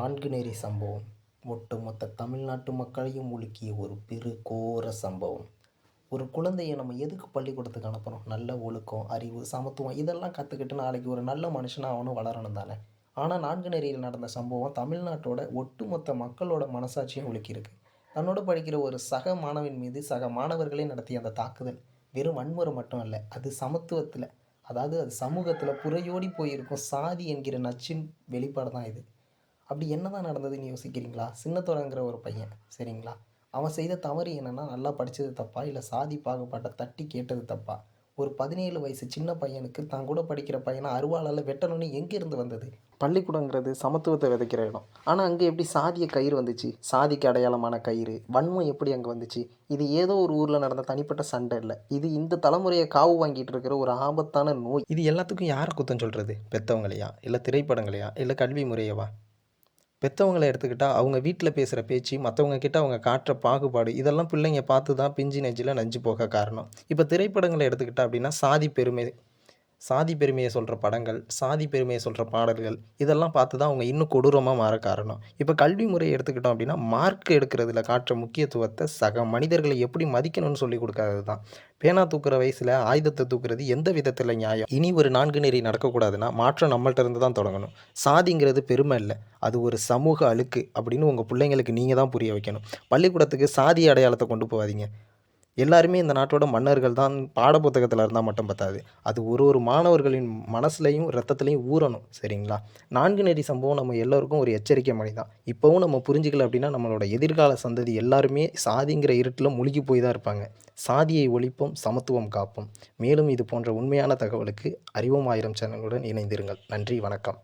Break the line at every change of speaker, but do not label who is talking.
நான்குநேரி சம்பவம் ஒட்டுமொத்த தமிழ்நாட்டு மக்களையும் உலுக்கிய ஒரு கோர சம்பவம். ஒரு குழந்தைய நம்ம எதுக்கு பள்ளிக்கூடத்துக்கு அனுப்புறோம்? நல்ல ஒழுக்கம், அறிவு, சமத்துவம் இதெல்லாம் கத்துக்கிட்டு நாளைக்கு ஒரு நல்ல மனுஷனா அவனும் வளரணும் தானே! ஆனா நான்குநேரியில நடந்த சம்பவம் தமிழ்நாட்டோட ஒட்டுமொத்த மக்களோட மனசாட்சியும் உலுக்கியிருக்கு. தன்னோட படிக்கிற ஒரு சக மாணவன் மீது சக மாணவர்களே நடத்திய அந்த தாக்குதல் வெறும் வன்முறை மட்டும் அல்ல. அது சமத்துவத்தில, அதாவது அது சமூகத்தில புரையோடி போயிருக்கும் சாதி என்கிற நச்சின் வெளிப்பாடு தான் இது. அப்படி என்னதான் நடந்ததுன்னு யோசிக்கிறீங்களா? சின்னத்தோரங்கிற ஒரு பையன், சரிங்களா? அவன் செய்த தவறு என்னன்னா, நல்லா படிச்சது தப்பா? இல்ல சாதி பாகுபாட்ட தட்டி கேட்டது தப்பா? ஒரு 17 வயசு சின்ன பையனுக்கு தான் கூட படிக்கிற பையன அருவாளால வெட்டணும்னு எங்கேருந்து வந்தது? பள்ளிக்கூடங்கிறது சமத்துவத்த விதைக்கிற இடம். ஆனா, அங்க எப்படி சாதிய கயிறு வந்துச்சு? சாதிக்கு அடையாளமான கயிறு. வன்மம் எப்படி அங்க வந்துச்சு? இது ஏதோ ஒரு ஊர்ல நடந்த தனிப்பட்ட சண்டை இல்ல. இது இந்த தலைமுறைய காவு வாங்கிட்டு இருக்கிற ஒரு ஆபத்தான நோய். இது எல்லாத்துக்கும் யார குத்தம் சொல்றது? பெத்தவங்களையா? இல்ல திரைப்படங்களையா? இல்ல கல்வி முறையவா? பெத்தவங்கள எடுத்துக்கிட்டா, அவங்க வீட்ல பேசுற பேச்சு, மத்தவங்க கிட்ட அவங்க காட்டுற பாகுபாடு, இதெல்லாம் பிள்ளைங்க பார்த்து தான் பிஞ்சு நெஞ்சில நஞ்சு போக காரணம். இப்ப திரைப்படங்கள எடுத்துக்கிட்டா அப்படின்னா, சாதி பெருமைய சொல்ற படங்கள், சாதி பெருமைய சொல்ற பாடல்கள், இதெல்லாம் பார்த்து தான் அவங்க இன்னும் கொடூரமா மாற காரணம். இப்ப கல்வி முறைய எடுத்துக்கிட்டோம் அப்படின்னா, மார்க் எடுக்கிறதுல காட்டுற முக்கியத்துவத்த சக மனிதர்கள எப்படி மதிக்கணும்னு சொல்லிக் குடுக்காதது தான். பேனா தூக்குற வயசுல ஆயுதத்த தூக்குறது எந்த விதத்தில நியாயம்? இனி ஒரு 4 நெறி நடக்கக்கூடாதுன்னா, மாற்றம் நம்மள்ட்ட இருந்து தான் தொடங்கணும். சாதிங்கிறது பெருமை இல்ல. அது ஒரு சமூக அழுக்கு அப்படின்னு உங்க புள்ளைங்களுக்கு நீங்க தான் புரிய வைக்கணும். பள்ளிக்கூடத்துக்கு சாதி அடையாளத்த கொண்டு போவாதீங்க. எல்லாருமே இந்த நாட்டோட மன்னர்கள் தான் பாட புத்தகத்துல இருந்தா மட்டும் பத்தாது. அது ஒரு ஒரு மாணவர்களின் மனசுலயும், ரத்தத்திலயும் ஊறணும். சரிங்களா? 4 நெறி சம்பவம் நம்ம எல்லோருக்கும் ஒரு எச்சரிக்கை மணி தான். இப்பவும் நம்ம புரிஞ்சுக்கல அப்படின்னா, நம்மளோட எதிர்கால சந்ததி எல்லாருமே சாதிங்கிற இருட்டுல முழுகி போய் தான் இருப்பாங்க. சாதியை ஒழிப்போம், சமத்துவம் காப்போம். மேலும் இது போன்ற உண்மையான தகவலுக்கு அறிவோம் ஆயிரம் சேனலுடன் இணைந்திருங்கள். நன்றி, வணக்கம்.